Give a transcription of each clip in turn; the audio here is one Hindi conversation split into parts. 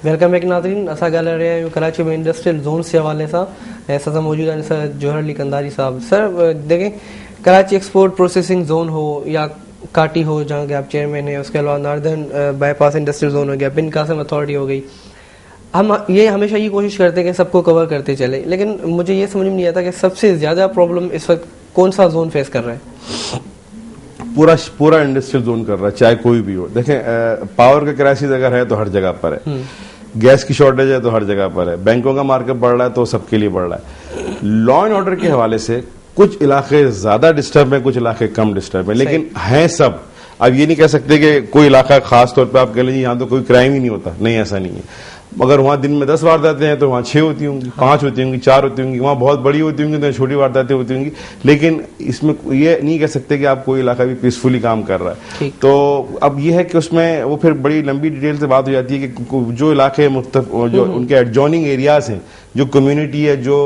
वेलकम बैक नाज़रीन। असां ॻाल्हाए रहिया आहियूं कराची में इंडस्ट्रियल ज़ोन्स जे हवाले सां ऐं असां सां मौजूदु आहिनि सर जोहर अली कंदारी साहब। सर देखें, कराची एक्सपोर्ट प्रोसेसिंग जोन हो या काटी हो जहाँ के आप चेयरमैन हैं, उसके अलावा नार्दर्न बाईपास इंडस्ट्रियल जोन हो गया, बिन कासिम अथॉरिटी हो गई, हम ये हमेशा ये कोशिश करते हैं कि सबको कवर करते चले, लेकिन मुझे ये समझ में नहीं आता कि सबसे ज़्यादा प्रॉब्लम इस वक्त कौन सा जोन फेस कर रहा है? पूरा इंडस्ट्रियल जोन कर रहा है, चाहे कोई भी हो। देखें, पावर का क्राइसिस अगर है तो हर जगह पर है, गैस की शॉर्टेज है तो हर जगह पर है, बैंकों का मार्केट बढ़ रहा है तो सबके लिए बढ़ रहा है। लॉ एंड ऑर्डर के हवाले से कुछ इलाके ज्यादा डिस्टर्ब है, कुछ इलाके कम डिस्टर्ब है, लेकिन हैं सब। अब ये नहीं कह सकते कि कोई इलाका खास तौर पे आप कह लीजिए यहाँ तो कोई क्राइम ही नहीं होता, नहीं, ऐसा नहीं है। अगर वहां दिन में 10 वारदातें हैं तो वहां 6 होती होंगी, 5 होती होंगी, 4 होती होंगी, वहां बहुत बड़ी होती होंगी तो छोटी वारदातें होती होंगी, लेकिन इसमें ये नहीं कह सकते कि आप कोई इलाका भी पीसफुली काम कर रहा है। तो अब ये है कि उसमें वो फिर बड़ी लंबी डिटेल से बात हो जाती है कि जो इलाके जो उनके एडजॉइनिंग एरियाज हैं, जो कम्युनिटी है, जो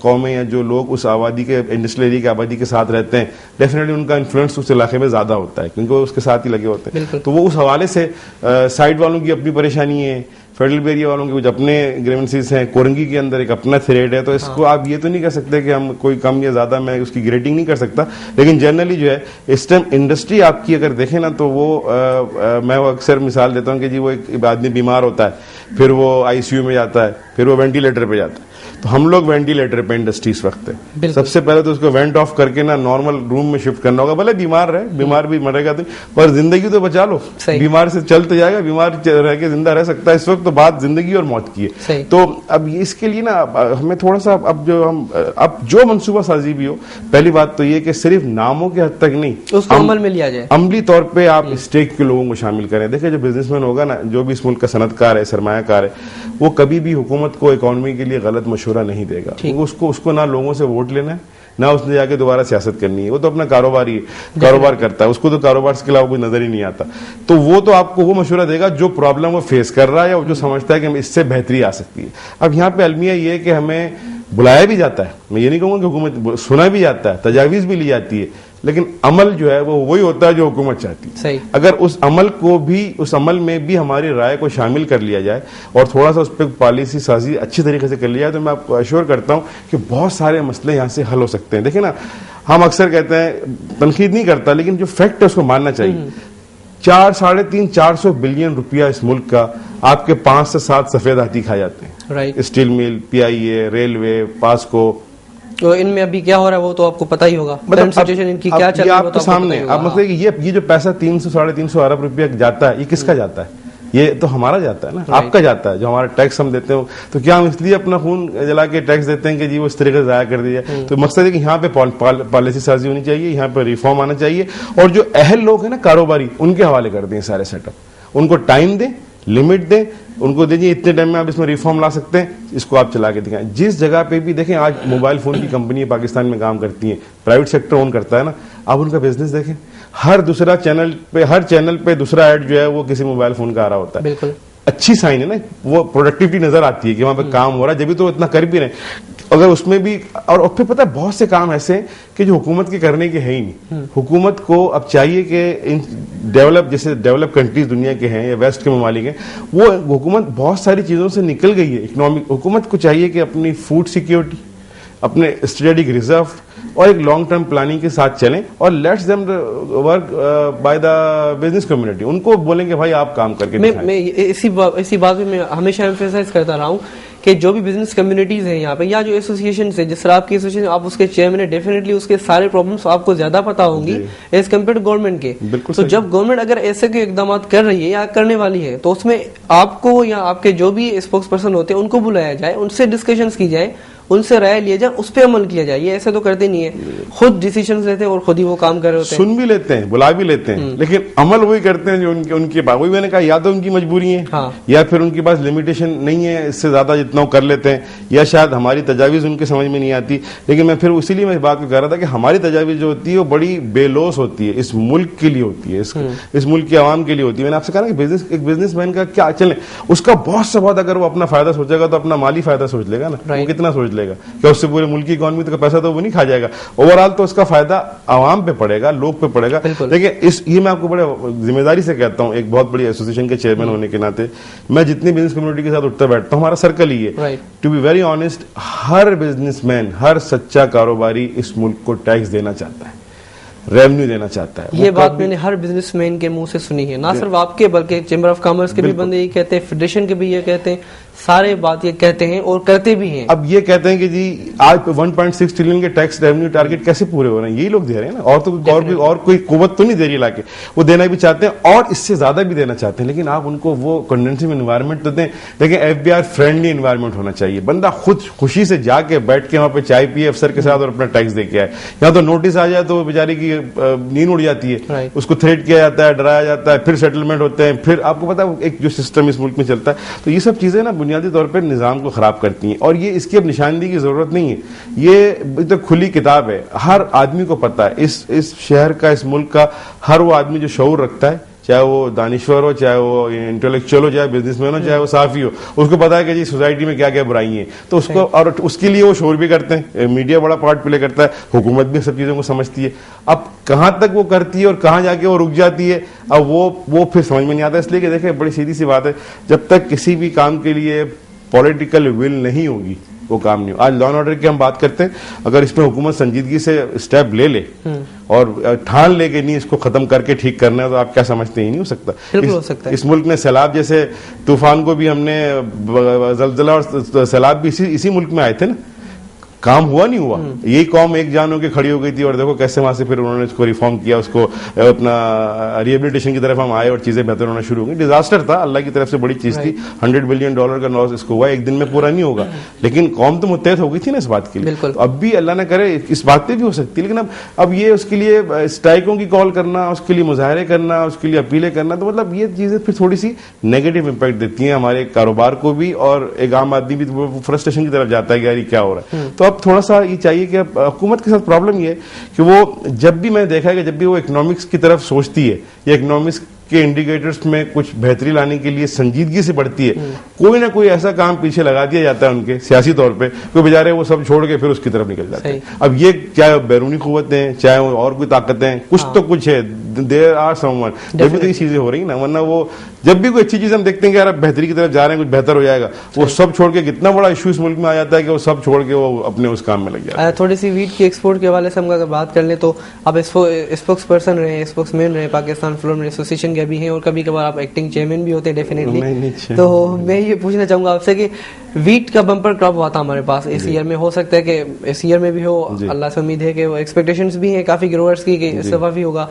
कौमें या जो लोग उस आबादी के इंडस्ट्रियल एरिया की आबादी के साथ रहते हैं, डेफिनेटली उनका इन्फ्लुएंस उस इलाके में ज्यादा होता है क्योंकि वो उसके साथ ही लगे होते हैं। तो वो उस हवाले से साइड वालों की अपनी परेशानी है, फेडरल एरिया वालों के कुछ अपने ग्रीवेंसेस हैं, कोरंगी के अंदर एक अपना थ्रेड है। तो इसको आप ये तो नहीं कह सकते कि हम कोई कम या ज्यादा, मैं उसकी ग्रेडिंग नहीं कर सकता, लेकिन जनरली जो है इस टाइम इंडस्ट्री आपकी अगर देखें ना तो वो मैं वो अक्सर मिसाल देता हूं कि जी वो एक आदमी बीमार होता है, फिर वो आईसीयू में जाता है, फिर वो वेंटिलेटर पे जाता है। तो हम लोग वेंटिलेटर पे इंडस्ट्री इस वक्त है, सबसे पहले तो उसको वेंट ऑफ करके ना नॉर्मल रूम में शिफ्ट करना होगा। भले बीमार रहे, बीमार भी मरेगा तो, पर जिंदगी तो बचा लो। बीमार से चल तो जाएगा, बीमार रह के जिंदा रह सकता है। इस वक्त तो बात जिंदगी और मौत की है। तो अब इसके लिए ना हमें थोड़ा सा अब जो मनसूबा साजी भी हो, पहली बात तो ये कि सिर्फ नामों के हद तक नहीं, उसको अमल में लिया जाए, अमली तौर पे आप स्टेक के लोगों को शामिल करें। देखिए, जो बिजनेसमैन होगा ना, जो भी इस मुल्क का सनतकार है, सरमायाकार है, वो कभी भी हुकूमत को इकोनॉमी के लिए गलत मशवरा नहीं देगा। उसको ना लोगों से वोट लेना है, ना उसने जाके दोबारा सियासत करनी है। वो तो अपना कारोबार करता है, उसको तो कारोबार के अलावा कोई नजर ही नहीं आता। तो वो तो आपको वो मशवरा देगा जो प्रॉब्लम वो फेस कर रहा है या जो समझता है कि इससे बेहतरी आ सकती है। अब यहाँ पे अलमिया ये है कि हमें बुलाया भी जाता है, मैं ये नहीं कहूंगा कि हुकूमत, सुना भी जाता है, तजावीज भी ली जाती है, लेकिन अमल जो है वो वही होता है जो हुकूमत चाहती है। सही। अगर उस अमल में भी हमारी राय को शामिल कर लिया जाए और थोड़ा सा उस पर पॉलिसी साजी अच्छी तरीके से कर लिया जाए, तो मैं आपको अश्योर करता हूं कि बहुत सारे मसले यहां से हल हो सकते हैं। देखिए ना, हम अक्सर कहते हैं, तनकीद नहीं करता, लेकिन जो फैक्ट है उसको मानना चाहिए। 400-450 बिलियन रुपया इस मुल्क का आपके 5 से 7 सफेद हाथी खा जाते हैं। Steel mill, PIA, railway, POCSO. तो इनमें अभी क्या हो रहा है वो तो आपको पता ही होगा, मतलब सिचुएशन इनकी क्या चल रही है आपके सामने। अब मतलब ये जो पैसा 300-350 अरब रुपया जाता है, ये किसका जाता है? ये तो हमारा जाता है ना, आपका जाता है। जो हमारा टैक्स हम देते हो, तो क्या हम इसलिए अपना खून जला के टैक्स देते हैं कि जी वो इस तरीके से जाया कर दिया? तो मकसद है कि यहाँ पे पॉलिसी साजी होनी चाहिए, यहाँ पे रिफॉर्म आना चाहिए, और जो अहल लोग हैं ना कारोबारी, उनके हवाले कर दें सारे सेटअप। उनको टाइम दें, लिमिट दें, उनको दीजिए इतने टाइम में आप इसमें रिफॉर्म ला सकते हैं, इसको आप चला के दिखाएं। जिस जगह पे भी देखें, आज मोबाइल फोन की कंपनी पाकिस्तान में काम करती है, प्राइवेट सेक्टर ओन करता है ना, आप उनका बिजनेस देखें, हर चैनल पे दूसरा ऐड जो है वो किसी मोबाइल फोन का आ रहा होता है। बिल्कुल अच्छी साइन है ना, वो प्रोडक्टिविटी नजर आती है कि वहां पे काम हो रहा है, जब भी तो इतना कर भी रहे। अगर उसमें भी, और फिर पता है बहुत से काम ऐसे हैं कि जो हुकूमत के करने के है ही नहीं। हुकूमत को अब चाहिए कि इन डेवलप कंट्रीज दुनिया के हैं या वेस्ट के ममालिक हैं, वो हुकूमत बहुत सारी चीजों से निकल गई है। इकोनॉमिक हुकूमत को चाहिए कि अपनी फूड सिक्योरिटी, अपने स्ट्रेटेजिक रिजर्व और एक लॉन्ग टर्म प्लानिंग के साथ चलें, और let's them work by the business community. उनको बोलेंगे भाई आप काम करके मैं इसी बात में मैं हमेशा एम्फेसाइज करता रहा हूँ कि जो भी बिजनेस कम्युनिटीज हैं यहाँ पे, या जो एसोसिएशन है, जिस तरह आपकी एसोसिएशन, आप उसके चेयरमैन है, डेफिनेटली उसके सारे प्रॉब्लम्स आपको ज्यादा पता होंगी एज कम्पेयर टू गवर्नमेंट के। तो जब गवर्नमेंट अगर ऐसे के इकदाम कर रही है या करने वाली है, तो उसमें आपको या आपके जो भी स्पोक्स पर्सन होते हैं उनको बुलाया जाए, उनसे डिस्कशंस की जाए, उनसे राय लिया जाए, उस पर अमल किया जाए। ये ऐसे तो करते नहीं है, खुद डिसीजन लेते हैं और खुद ही वो काम कर रहे होते हैं। सुन भी लेते हैं, बुला भी लेते हैं, लेकिन अमल वही करते हैं जो उनके पास, वही मैंने कहा, या तो उनकी मजबूरी है, या फिर उनके पास लिमिटेशन नहीं है, इससे ज्यादा जितना वो कर लेते हैं, या शायद हमारी तजावीज उनके समझ में नहीं आती। लेकिन मैं फिर इसीलिए मैं इस बात को कह रहा था कि हमारी तजावीज जो होती है वो बड़ी बेलोस होती है, इस मुल्क के लिए होती है, इस मुल्क के आवाम के लिए होती है। मैंने आपसे कहा कि एक बिजनेसमैन का क्या चले, उसका बहुत से बहुत अगर वो अपना फायदा सोचेगा तो अपना माली फायदा सोच लेगा ना, वो कितना सोच बदलेगा? क्या उससे पूरे मुल्क की इकोनॉमी का पैसा तो वो नहीं खा जाएगा? ओवरऑल तो उसका फायदा आवाम पे पड़ेगा, लोग पे पड़ेगा। देखिए ये मैं आपको बड़े जिम्मेदारी से कहता हूँ, एक बहुत बड़ी एसोसिएशन के चेयरमैन होने के नाते मैं जितनी बिजनेस कम्युनिटी के साथ उठता बैठता हूँ, हमारा सर्कल ही है। टू बी वेरी ऑनेस्ट, हर बिजनेसमैन, हर सच्चा कारोबारी इस मुल्क को टैक्स देना चाहता है, रेवेन्यू देना चाहता है। ये बात मैंने हर बिजनेसमैन के मुंह से सुनी है, ना सिर्फ आपके बल्कि चैम्बर ऑफ कॉमर्स के भी बंदे ये कहते हैं, फेडरेशन के भी ये कहते हैं, सारे बात ये कहते हैं और करते भी हैं। अब ये कहते हैं कि जी आज 1.6 ट्रिलियन के टैक्स रेवेन्यू टारगेट कैसे पूरे हो रहे हैं? यही लोग दे रहे हैं ना, और कोई कुव्वत तो नहीं दे रही लाके, वो देना भी चाहते हैं और इससे ज्यादा भी देना चाहते हैं, लेकिन आप उनको वो कंडेंसिव एनवायरनमेंट तो दें। देखिए FBR फ्रेंडली एनवायरनमेंट होना चाहिए, बंदा खुद खुशी से जाके बैठ के वहां पे चाय पिए अफसर के साथ और अपना टैक्स दे के आए। यहाँ तो नोटिस आ जाए तो बेचारे की नींद उड़ जाती है, उसको थ्रेट किया जाता है, डराया जाता है, फिर सेटलमेंट होते हैं, फिर आपको पता है एक जो सिस्टम इस मुल्क में चलता है। तो ये सब चीजें ना बुनियादी तौर पर निजाम को खराब करती हैं और ये इसकी अब निशानदेही की जरूरत नहीं है, ये तो खुली किताब है, हर आदमी को पता है। इस शहर का, इस मुल्क का हर वो आदमी जो शऊर रखता है, चाहे वो दानिश्वर हो, चाहे वो इंटेलेक्चुअल हो, चाहे बिजनेसमैन हो, चाहे वो साफी हो, उसको पता है कि जी सोसाइटी में क्या क्या बुराई है, तो उसको और उसके लिए वो शोर भी करते हैं। मीडिया बड़ा पार्ट प्ले करता है, हुकूमत भी सब चीजों को समझती है। अब कहां तक वो करती है और कहां जाके वो रुक जाती है, अब वो फिर समझ में नहीं आता। इसलिए कि देखिए बड़ी सीधी सी बात है, जब तक किसी भी काम के लिए पॉलिटिकल विल नहीं होगी वो काम नहीं हो। आज लॉ एंड ऑर्डर की हम बात करते हैं, अगर इसमें हुकूमत संजीदगी से स्टेप ले ले और ठान ले के नहीं इसको खत्म करके ठीक करना है, तो आप क्या समझते हैं? नहीं हो सकता। हो सकता है। इस मुल्क ने सैलाब जैसे तूफान को भी हमने, जलजला और सैलाब भी इसी मुल्क में आए थे ना, काम हुआ नहीं हुआ। यही कौम एक जान होकर खड़ी हो गई थी और देखो कैसे वहां से फिर उन्होंने इसको रिफॉर्म किया, उसको अपना रिहेबिलिटेशन की तरफ हम आए और चीजें बेहतर होना शुरू हो गई। डिजास्टर था, अल्लाह की तरफ से बड़ी चीज थी। $100 बिलियन का लॉस इसको हुआ, एक दिन में पूरा नहीं होगा, लेकिन कौम तो मुत्तहद हो गई थी ना इस बात के लिए। तो अब भी अल्लाह ना करे इस बात पे भी हो सकती है, लेकिन अब ये उसके लिए स्ट्राइकों की कॉल करना, उसके लिए मुजाहरे करना, उसके लिए अपीलें करना, तो मतलब ये चीजें फिर थोड़ी सी नेगेटिव इंपैक्ट देती हैं हमारे कारोबार को भी, और एक आम आदमी भी फ्रस्ट्रेशन की तरफ जाता है कि यार क्या हो रहा है। तो अब थोड़ा सा ये चाहिए कि हुकूमत के साथ प्रॉब्लम ये है कि वो जब भी मैंने देखा है कि जब भी वो इकोनॉमिक्स की तरफ सोचती है या इकोनॉमिक्स के इंडिकेटर्स में कुछ बेहतरी लाने के लिए संजीदगी से बढ़ती है, कोई ना कोई ऐसा काम पीछे लगा दिया जाता है उनके सियासी तौर पे, कोई बेचारे वो सब छोड़ के फिर उसकी तरफ निकल जाते हैं। अब ये चाहे बैरूनी कुव्वतें हैं, चाहे और कोई ताकतें, कुछ तो कुछ है, देयर आर समवन, जब भी तो ये चीजें हो रही ना, वरना वो जब भी कोई अच्छी चीज हम देखते हैं कि यार बेहतरी की तरफ जा रहे हैं, कुछ बेहतर हो जाएगा, वो सब छोड़ के कितना बड़ा इशू इस मुल्क में आ जाता है कि वो सब छोड़ के वो अपने उस काम में लग जाता है। थोड़ी सी वीट की एक्सपोर्ट के हवाले से हम अगर बात कर लें तो आप स्पोक्स पर्सन रहे, स्पोक्समैन रहे, पाकिस्तान फ्लोर मिल एसोसिएशन के भी हैं और कभी कभार आप एक्टिंग चेयरमैन भी होते हैं डेफिनेटली। तो मैं ये पूछना चाहूंगा आपसे कि वीट का बम्पर क्रॉप हुआ था हमारे पास इस ईयर में, हो सकता है कि इस ईयर में भी हो, अल्लाह से उम्मीद है कि वो एक्सपेक्टेशंस भी हैं काफी ग्रोअर्स की कि इस दफा भी होगा।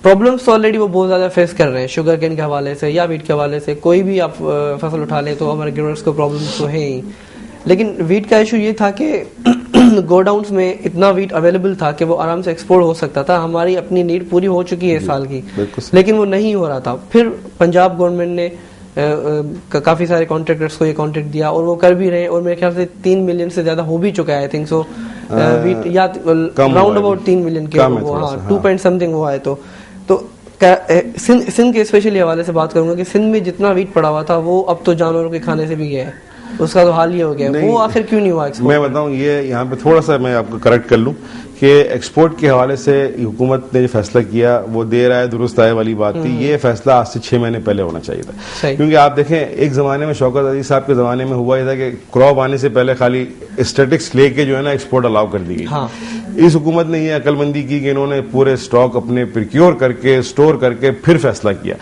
प्रॉब्लम्स तो ऑलरेडी वो बहुत ज्यादा फेस कर रहे हैं, शुगर केन के हवाले से या वीट के हवाले से, कोई भी आप फसल उठा ले तो हमारे ग्रोअर्स को प्रॉब्लम्स तो है ही। लेकिन वीट का इशू ये था कि गोडाउन्स में इतना वीट अवेलेबल था कि वो आराम से एक्सपोर्ट हो सकता था, हमारी अपनी नीड पूरी हो चुकी है इस साल की, लेकिन वो नहीं हो रहा था। फिर पंजाब गवर्नमेंट ने काफी सारे कॉन्ट्रैक्टर्स को ये कॉन्ट्रैक्ट दिया और वो कर भी रहे हैं, और मेरे ख्याल से 3 मिलियन से ज्यादा हो भी चुका है, आई थिंक सो वीट, या राउंड अबाउट 3 मिलियन के, हाँ 2 पॉइंट समथिंग हुआ है। तो सिंध के स्पेशली हवाले से बात करूंगा कि सिंध में जितना वीट पड़ा हुआ था वो अब तो जानवरों के खाने से भी गया है, उसका तो हाल ही हो गया। वो आखिर क्यों नहीं हुआ एक्सपोर्ट? मैं बताऊं, ये यहाँ पे थोड़ा सा मैं आपको करेक्ट कर लूं कि एक्सपोर्ट के हवाले से हुकूमत ने जो फैसला किया वो देर आए दुरुस्त आए वाली बात थी। ये फैसला आज से 6 महीने पहले होना चाहिए था, क्योंकि आप देखें एक जमाने में शौकत अजीज साहब के जमाने में हुआ था कि क्रॉप आने से पहले खाली स्टेटिक्स लेके जो है ना एक्सपोर्ट अलाउ कर दी गई। हाँ। इस हुकूमत ने ये अकलमंदी की कि इन्होंने पूरे स्टॉक अपने प्रिक्योर करके स्टोर करके फिर फैसला किया।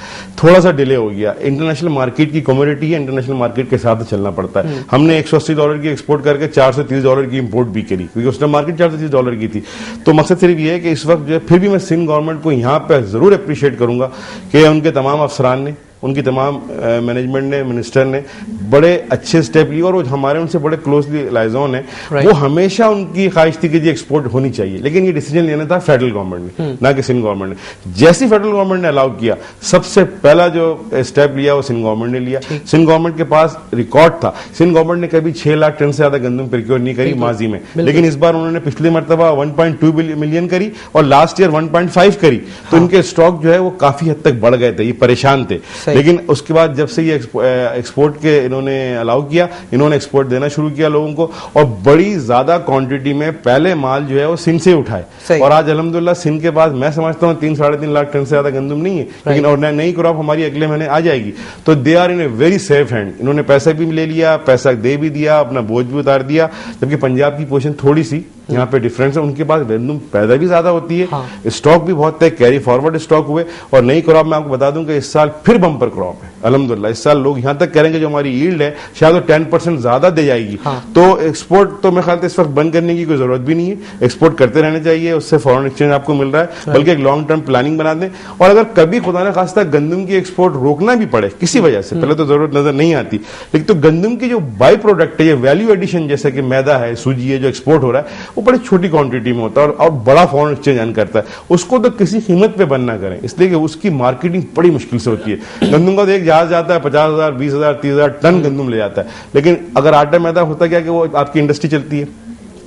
थोड़ा सा डिले हो गया, इंटरनेशनल मार्केट की कमोडिटी है, इंटरनेशनल मार्केट के साथ चलना पड़ता है। हमने $180 की एक्सपोर्ट करके $430 की इंपोर्ट भी करी, क्योंकि उसने मार्केट $430 की थी। तो मकसद सिर्फ ये है कि इस वक्त जो है, फिर भी मैं सिंध गवर्नमेंट को यहाँ पे जरूर अप्रिशिएट करूंगा कि उनके तमाम अफसरान ने, उनकी तमाम मैनेजमेंट ने, मिनिस्टर ने बड़े अच्छे स्टेप लिए और वो हमारे उनसे बड़े क्लोजली लाइजॉन है। वो हमेशा उनकी ख्वाहिश थी कि जी एक्सपोर्ट होनी चाहिए, लेकिन ये डिसीजन लेना था फेडरल गवर्नमेंट ने, ना कि सिंध गवर्नमेंट ने। जैसी फेडरल गवर्नमेंट ने अलाउ किया, सबसे पहला जो स्टेप लिया वो सिंध गवर्नमेंट ने लिया। सिंध गवर्नमेंट के पास रिकॉर्ड था, सिंध गवर्नमेंट ने कभी 6 लाख टन से ज्यादा गंदम प्रिक्योर नहीं करी माजी में, लेकिन इस बार उन्होंने पिछली मरतबा 1.2 मिलियन करी और लास्ट ईयर 1.5 करी। तो इनके स्टॉक जो है वो काफी हद तक बढ़ गए थे, ये परेशान थे। लेकिन उसके बाद जब से ये एक्सपोर्ट के इन्होंने अलाउ किया, इन्होंने एक्सपोर्ट देना शुरू किया लोगों को, और बड़ी ज्यादा क्वांटिटी में पहले माल जो है वो सिंध से उठाए। और आज अल्हम्दुलिल्लाह सिंध के पास मैं समझता हूँ 3-3.5 लाख टन से ज्यादा गंदम नहीं है, लेकिन और नई क्रॉप हमारी अगले महीने आ जाएगी। तो they are in a very safe hand. इन्होंने पैसा भी ले लिया, पैसा दे भी दिया, अपना बोझ भी उतार दिया। जबकि पंजाब की पोजीशन थोड़ी सी यहाँ पे डिफरेंस है, उनके पास गंदम पैदा भी ज्यादा होती है, स्टॉक भी बहुत है, कैरी फॉरवर्ड स्टॉक हुए। और नई क्रॉप में आपको बता दूं कि इस साल फिर बम्पर क्रॉप है अल्हम्दुलिल्लाह। इस साल लोग यहाँ तक करेंगे जो हमारी यील्ड है शायद वो 10% ज्यादा दे जाएगी। तो एक्सपोर्ट तो मेरे ख्याल से इस वक्त बंद करने की कोई जरूरत भी नहीं है, एक्सपोर्ट करते रहने चाहिए, उससे फॉरेन एक्सचेंज आपको मिल रहा है। बल्कि एक लॉन्ग टर्म प्लानिंग बना दें। और अगर कभी खुदा न खास्ता गंदम की एक्सपोर्ट रोकना भी पड़े किसी वजह से, पहले तो जरूरत नजर नहीं आती, लेकिन तो गंदम की जो बाई प्रोडक्ट है, ये वैल्यू एडिशन जैसे कि मैदा है, सूजी है, जो एक्सपोर्ट हो रहा है वो बड़ी छोटी क्वांटिटी में होता है और बड़ा फॉरेन एक्सचेंज अर्न करता है। उसको तो किसी कीमत पे बंद ना करें, इसलिए कि उसकी मार्केटिंग बड़ी मुश्किल से होती है। गंदम का तो एक जहाज जाता है 50,000, 20,000, 30,000 टन गंदम ले जाता है, लेकिन अगर आटा मैदा होता क्या कि वो आपकी इंडस्ट्री चलती है,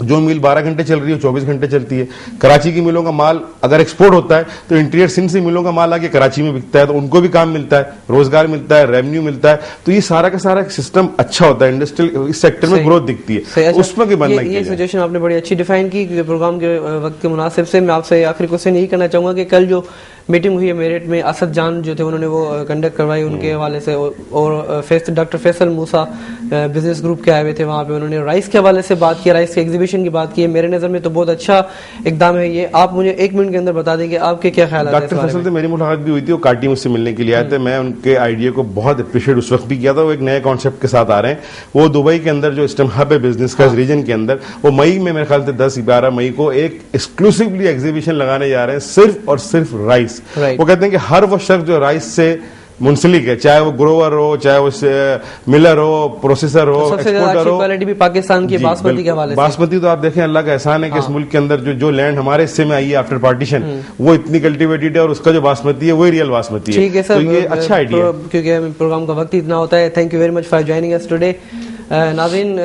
जो मिल 12 घंटे चल रही है 24 घंटे चलती है। कराची की मिलों का माल अगर एक्सपोर्ट होता है तो इंटीरियर सिंध से मिलों का माल आके कराची में बिकता है, तो उनको भी काम मिलता है, रोजगार मिलता है, रेवेन्यू मिलता है। तो ये सारा का सारा सिस्टम अच्छा होता है, इंडस्ट्रियल इस सेक्टर में ग्रोथ दिखती है। अच्छा, उसमें भी बनना ये सिचुएशन आपने बड़ी अच्छी डिफाइन की प्रोग्राम के वक्त के मुनासिब से। मैं आपसे आखिरी क्वेश्चन यही करना चाहूंगा कि कल जो मीटिंग हुई है मेरठ में, असद जान जो थे उन्होंने वो कंडक्ट करवाई उनके हवाले से, और डॉक्टर फैसल मूसा बिजनेस ग्रुप के आए हुए थे वहाँ पे, उन्होंने राइस के हवाले से बात की, राइस के एग्जीबिशन की बात की है। मेरे नज़र में तो बहुत अच्छा इकदाम है ये। आप मुझे 1 मिनट के अंदर बता दें कि आपके क्या ख्याल है। डॉक्टर फैसल से मेरी मुलाकात भी हुई थी, वो काटी मुझसे मिलने के लिए आए थे। मैं उनके आइडिया को बहुत अप्रिशिएट उस वक्त भी किया था। वो एक नए कॉन्सेप्ट के साथ आ रहे हैं। वो दुबई के अंदर जो स्टेम हब है बिजनेस का, इस रीजन के अंदर, वो मई में मेरे ख्याल से 10-12 मई को एक एक्सक्लूसिवली एग्जीबिशन लगाने जा रहे हैं सिर्फ और सिर्फ राइस। वो कहते हैं कि हर वो शख्स जो राइस से मुंसलिक है, चाहे वो ग्रोवर हो, चाहे वो मिलर हो, प्रोसेसर हो, एक्सपोर्टर हो, क्वालिटी भी पाकिस्तान की बासमती के हवाले से। बासमती तो आप देखें अल्लाह का एहसान है कि इस मुल्क के अंदर जो लैंड हमारे हिस्से में आई है आफ्टर पार्टीशन, वो इतनी कल्टिवेटेड है और उसका जो बासमती है वही रियल बासमती है। ठीक है सर, तो ये अच्छा आइडिया है। क्योंकि प्रोग्राम का वक्त इतना होता है। Thank you very much for joining us today. नाज़रीन,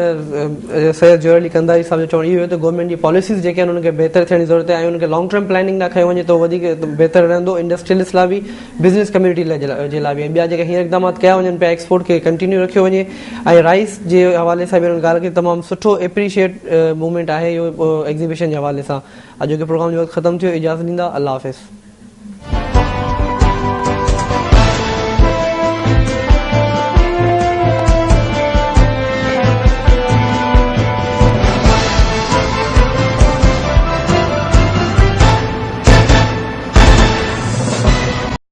सैयद जोहर अली कंधारी साहब जो चवण इहो त गवर्नमेंट जी पॉलिसीज़ जेके आहिनि उनखे बहितर थियण जी ज़रूरत आहे ऐं उनखे लॉन्ग टर्म प्लानिंग लाइ खयो वञे तो वधीक बहितर रहंदो, इंडस्ट्रियलिस्ट लाइ बि, बिज़नेस कम्युनिटी जे लाइ बि। ऐं ॿिया जेके हींअर इक़दामात कया वञनि पिया, एक्सपोर्ट खे कंटिन्यू रखियो वञे। ऐं राइस जे हवाले सां बि ॻाल्हि कई, तमामु सुठो एप्रिशिएट मूवमेंट आहे इहो एग्ज़िबिशन जे हवाले सां। अॼु जो प्रोग्राम जो वक़्तु ख़तमु थियो, इजाज़त ॾींदा, अल्लाह हाफ़िज़।